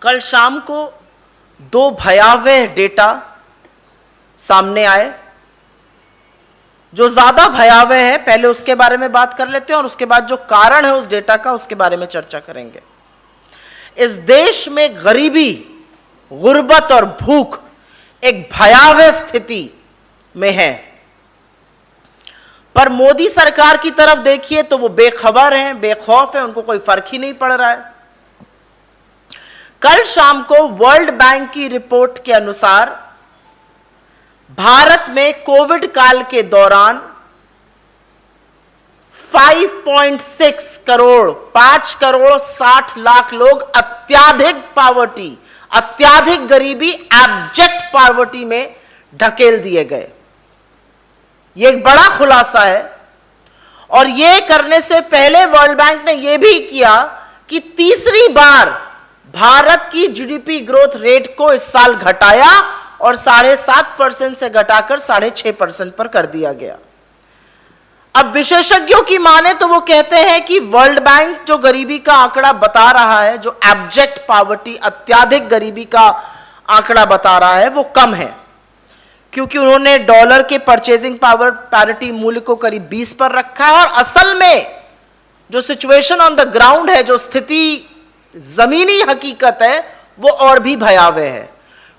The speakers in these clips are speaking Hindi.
कल शाम को दो भयावह डेटा सामने आए, जो ज्यादा भयावह है। पहले उसके बारे में बात कर लेते हैं और उसके बाद जो कारण है उस डेटा का उसके बारे में चर्चा करेंगे। इस देश में गरीबी, गुर्बत और भूख एक भयावह स्थिति में है, पर मोदी सरकार की तरफ देखिए तो वो बेखबर हैं, बेखौफ हैं, उनको कोई फर्क ही नहीं पड़ रहा है। कल शाम को वर्ल्ड बैंक की रिपोर्ट के अनुसार भारत में कोविड काल के दौरान 5.6 करोड़ 5 करोड़ 60 लाख लोग अत्याधिक पावर्टी, अत्याधिक गरीबी, एब्जेक्ट पावर्टी में ढकेल दिए गए। यह एक बड़ा खुलासा है। और यह करने से पहले वर्ल्ड बैंक ने यह भी किया कि तीसरी बार भारत की जीडीपी ग्रोथ रेट को इस साल घटाया और 7.5% से घटाकर 6.5% पर कर दिया गया। अब विशेषज्ञों की माने तो वो कहते हैं कि वर्ल्ड बैंक जो गरीबी का आंकड़ा बता रहा है, जो एब्जेक्ट पावर्टी, अत्याधिक गरीबी का आंकड़ा बता रहा है, वो कम है, क्योंकि उन्होंने डॉलर के परचेजिंग पावर पैरिटी मूल्य को करीब 20 पर रखा है। और असल में जो सिचुएशन ऑन द ग्राउंड है, जो स्थिति जमीनी हकीकत है, वो और भी भयावह है।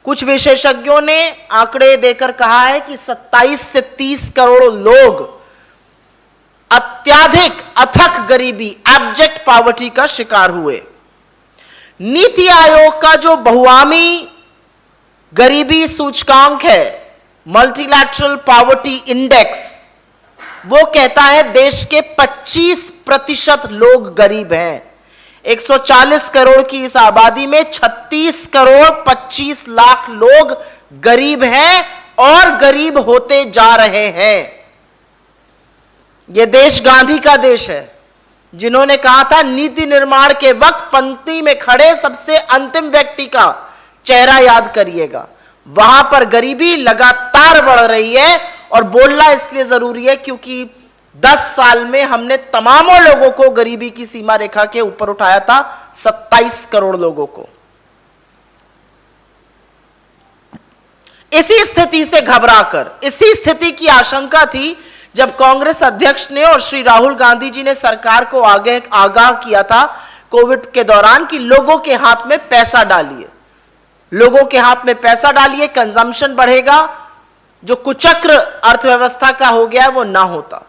कुछ विशेषज्ञों ने आंकड़े देकर कहा है कि 27 से 30 करोड़ लोग अत्याधिक अथक गरीबी, एब्जेक्ट पावर्टी का शिकार हुए। नीति आयोग का जो बहुआमी गरीबी सूचकांक है, मल्टीलैटरल पॉवर्टी इंडेक्स, वो कहता है देश के 25% लोग गरीब हैं। 140 करोड़ की इस आबादी में 36 करोड़ 25 लाख लोग गरीब हैं और गरीब होते जा रहे हैं। यह देश गांधी का देश है, जिन्होंने कहा था नीति निर्माण के वक्त पंक्ति में खड़े सबसे अंतिम व्यक्ति का चेहरा याद करिएगा। वहां पर गरीबी लगातार बढ़ रही है और बोलना इसलिए जरूरी है क्योंकि 10 साल में हमने तमामों लोगों को गरीबी की सीमा रेखा के ऊपर उठाया था, 27 करोड़ लोगों को। इसी स्थिति से घबराकर, इसी स्थिति की आशंका थी जब कांग्रेस अध्यक्ष ने और श्री राहुल गांधी जी ने सरकार को आगाह किया था कोविड के दौरान कि लोगों के हाथ में पैसा डालिए, लोगों के हाथ में पैसा डालिए, कंजम्पशन बढ़ेगा, जो कुचक्र अर्थव्यवस्था का हो गया वो ना होता।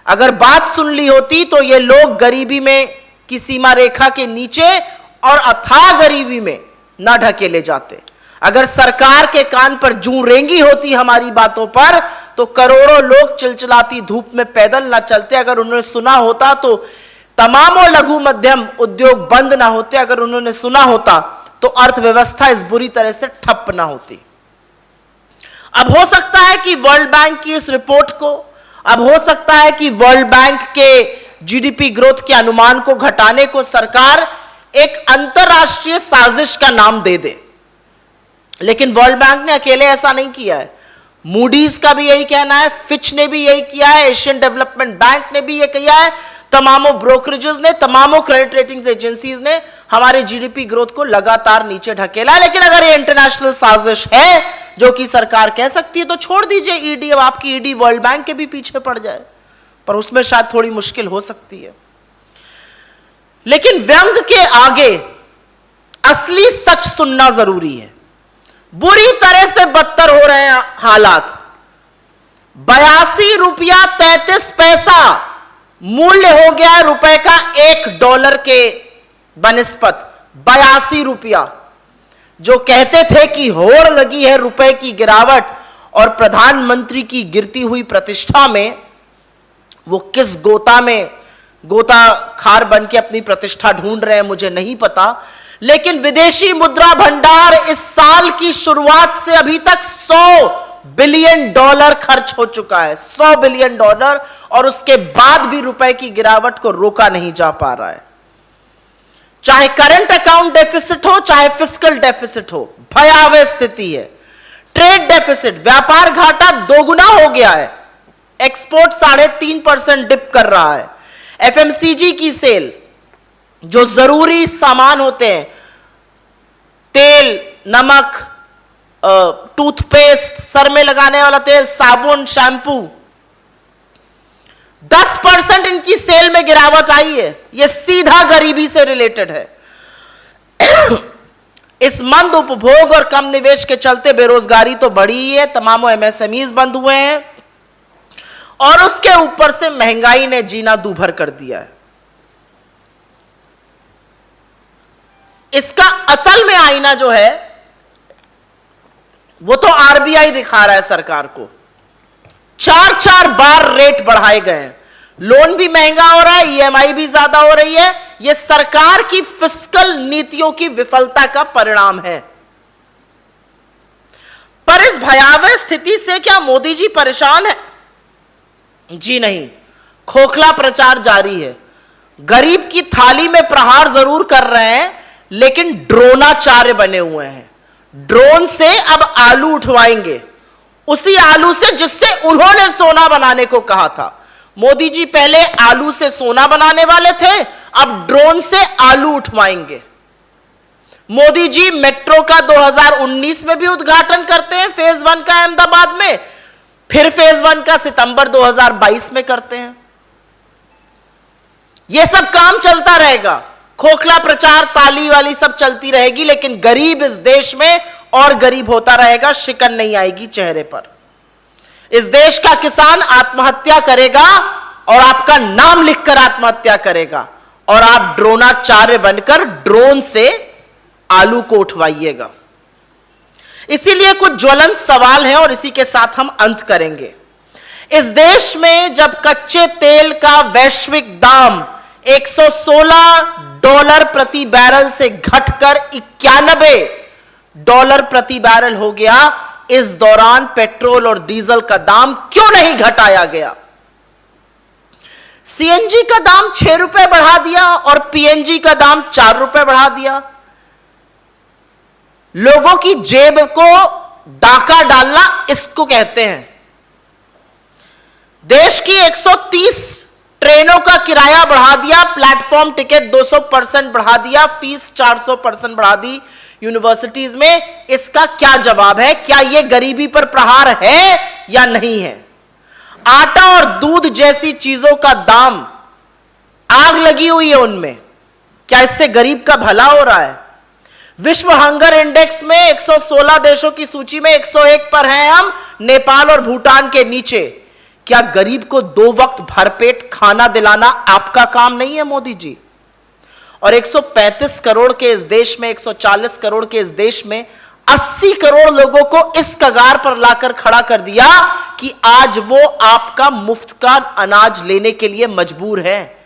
अगर बात सुन ली होती तो ये लोग गरीबी में की सीमा रेखा के नीचे और अथाह गरीबी में ना ढकेले जाते। अगर सरकार के कान पर जूं रेंगी होती हमारी बातों पर तो करोड़ों लोग चिलचिलाती धूप में पैदल ना चलते। अगर उन्होंने सुना होता तो तमामों लघु मध्यम उद्योग बंद ना होते। अगर उन्होंने सुना होता तो अर्थव्यवस्था इस बुरी तरह से ठप ना होती। अब हो सकता है कि वर्ल्ड बैंक की इस रिपोर्ट को, अब हो सकता है कि वर्ल्ड बैंक के जीडीपी ग्रोथ के अनुमान को घटाने को सरकार एक अंतरराष्ट्रीय साजिश का नाम दे दे, लेकिन वर्ल्ड बैंक ने अकेले ऐसा नहीं किया है। मूडीज का भी यही कहना है, फिच ने भी यही किया है, एशियन डेवलपमेंट बैंक ने भी यह किया है, तमामों ब्रोकरेजेस ने, तमामों क्रेडिट रेटिंग्स एजेंसीज ने हमारे जीडीपी ग्रोथ को लगातार नीचे ढकेला है। लेकिन अगर ये इंटरनेशनल साजिश है जो कि सरकार कह सकती है तो छोड़ दीजिए ईडी। अब आपकी ईडी वर्ल्ड बैंक के भी पीछे पड़ जाए, पर उसमें शायद थोड़ी मुश्किल हो सकती है। लेकिन व्यंग के आगे असली सच सुनना जरूरी है। बुरी तरह से बदतर हो रहे हैं हालात। 82 रुपया 33 पैसा मूल्य हो गया है रुपए का $1 के बनिस्पत। 82 रुपया। जो कहते थे कि होड़ लगी है रुपए की गिरावट और प्रधानमंत्री की गिरती हुई प्रतिष्ठा में, वो किस गोता में गोता खार बन के अपनी प्रतिष्ठा ढूंढ रहे हैं मुझे नहीं पता। लेकिन विदेशी मुद्रा भंडार इस साल की शुरुआत से अभी तक $100 बिलियन खर्च हो चुका है, $100 बिलियन, और उसके बाद भी रुपए की गिरावट को रोका नहीं जा पा रहा है। चाहे करंट अकाउंट डेफिसिट हो, चाहे फिस्कल डेफिसिट हो, भयावह स्थिति है। ट्रेड डेफिसिट, व्यापार घाटा दोगुना हो गया है। एक्सपोर्ट 3.5% डिप कर रहा है। एफएमसीजी की सेल, जो जरूरी सामान होते हैं, तेल, नमक, टूथपेस्ट, सर में लगाने वाला तेल, साबुन, शैम्पू, 10% इनकी सेल में गिरावट आई है। यह सीधा गरीबी से रिलेटेड है। इस मंद उपभोग और कम निवेश के चलते बेरोजगारी तो बढ़ी ही है, तमाम एमएसएमईज बंद हुए हैं और उसके ऊपर से महंगाई ने जीना दूभर कर दिया है। इसका असल में आईना जो है वो तो आरबीआई दिखा रहा है सरकार को। 4-4 बार रेट बढ़ाए गए हैं, लोन भी महंगा हो रहा है, ईएमआई भी ज्यादा हो रही है। यह सरकार की फिस्कल नीतियों की विफलता का परिणाम है। पर इस भयावह स्थिति से क्या मोदी जी परेशान है? जी नहीं, खोखला प्रचार जारी है। गरीब की थाली में प्रहार जरूर कर रहे हैं, लेकिन ड्रोनाचार्य बने हुए हैं। ड्रोन से अब आलू उठवाएंगे, उसी आलू से जिससे उन्होंने सोना बनाने को कहा था। मोदी जी पहले आलू से सोना बनाने वाले थे, अब ड्रोन से आलू उठवाएंगे। मोदी जी मेट्रो का 2019 में भी उद्घाटन करते हैं, फेज 1 का अहमदाबाद में, फिर फेज 1 का सितंबर 2022 में करते हैं। यह सब काम चलता रहेगा, खोखला प्रचार, ताली वाली सब चलती रहेगी, लेकिन गरीब इस देश में और गरीब होता रहेगा, शिकन नहीं आएगी चेहरे पर। इस देश का किसान आत्महत्या करेगा और आपका नाम लिखकर आत्महत्या करेगा, और आप ड्रोनाचार्य बनकर ड्रोन से आलू को उठवाइएगा। इसीलिए कुछ ज्वलंत सवाल हैं और इसी के साथ हम अंत करेंगे। इस देश में जब कच्चे तेल का वैश्विक दाम $116 प्रति बैरल से घटकर $91 प्रति बैरल हो गया, इस दौरान पेट्रोल और डीजल का दाम क्यों नहीं घटाया गया? सीएनजी का दाम 6 रुपए बढ़ा दिया और पीएनजी का दाम 4 रुपए बढ़ा दिया। लोगों की जेब को डाका डालना इसको कहते हैं। देश की 130 ट्रेनों का किराया बढ़ा दिया, प्लेटफॉर्म टिकट 200% बढ़ा दिया, फीस 400% बढ़ा दी यूनिवर्सिटीज में। इसका क्या जवाब है? क्या यह गरीबी पर प्रहार है या नहीं है? आटा और दूध जैसी चीजों का दाम आग लगी हुई है उनमें, क्या इससे गरीब का भला हो रहा है? विश्व हंगर इंडेक्स में 116 देशों की सूची में 101 पर हैं हम, नेपाल और भूटान के नीचे। क्या गरीब को 2 वक्त भरपेट खाना दिलाना आपका काम नहीं है मोदी जी? और 135 करोड़ के इस देश में, 140 करोड़ के इस देश में 80 करोड़ लोगों को इस कगार पर लाकर खड़ा कर दिया कि आज वो आपका मुफ्त का अनाज लेने के लिए मजबूर है।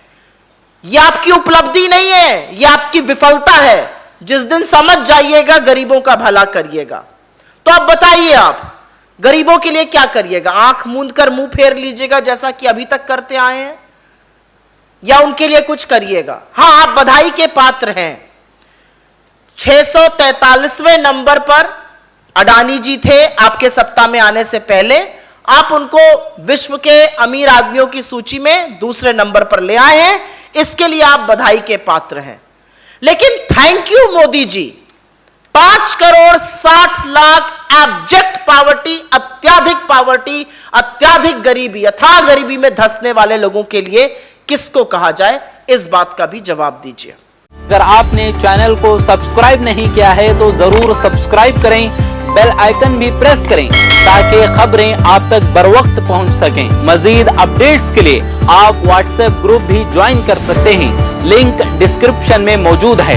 यह आपकी उपलब्धि नहीं है, यह आपकी विफलता है। जिस दिन समझ जाइएगा, गरीबों का भला करिएगा। तो अब बताइए, आप गरीबों के लिए क्या करिएगा? आंख मूंद कर मुंह फेर लीजिएगा जैसा कि अभी तक करते आए हैं, या उनके लिए कुछ करिएगा? हां, आप बधाई के पात्र हैं। 643वें नंबर पर अडानी जी थे आपके सत्ता में आने से पहले। आप उनको विश्व के अमीर आदमियों की सूची में दूसरे नंबर पर ले आए हैं, इसके लिए आप बधाई के पात्र हैं। लेकिन thank you Modi ji, 5,60,00,000 abject poverty, अत्याधिक गरीबी, अथाह गरीबी में धंसने वाले लोगों के लिए किसको कहा जाए, इस बात का भी जवाब दीजिए। अगर आपने चैनल को सब्सक्राइब नहीं किया है तो जरूर सब्सक्राइब करें, बेल आइकन भी प्रेस करें ताकि खबरें आप तक बर वक्त पहुंच सकें। मजीद अपडेट्स के लिए आप व्हाट्सएप ग्रुप भी ज्वाइन कर सकते हैं, लिंक डिस्क्रिप्शन में मौजूद है।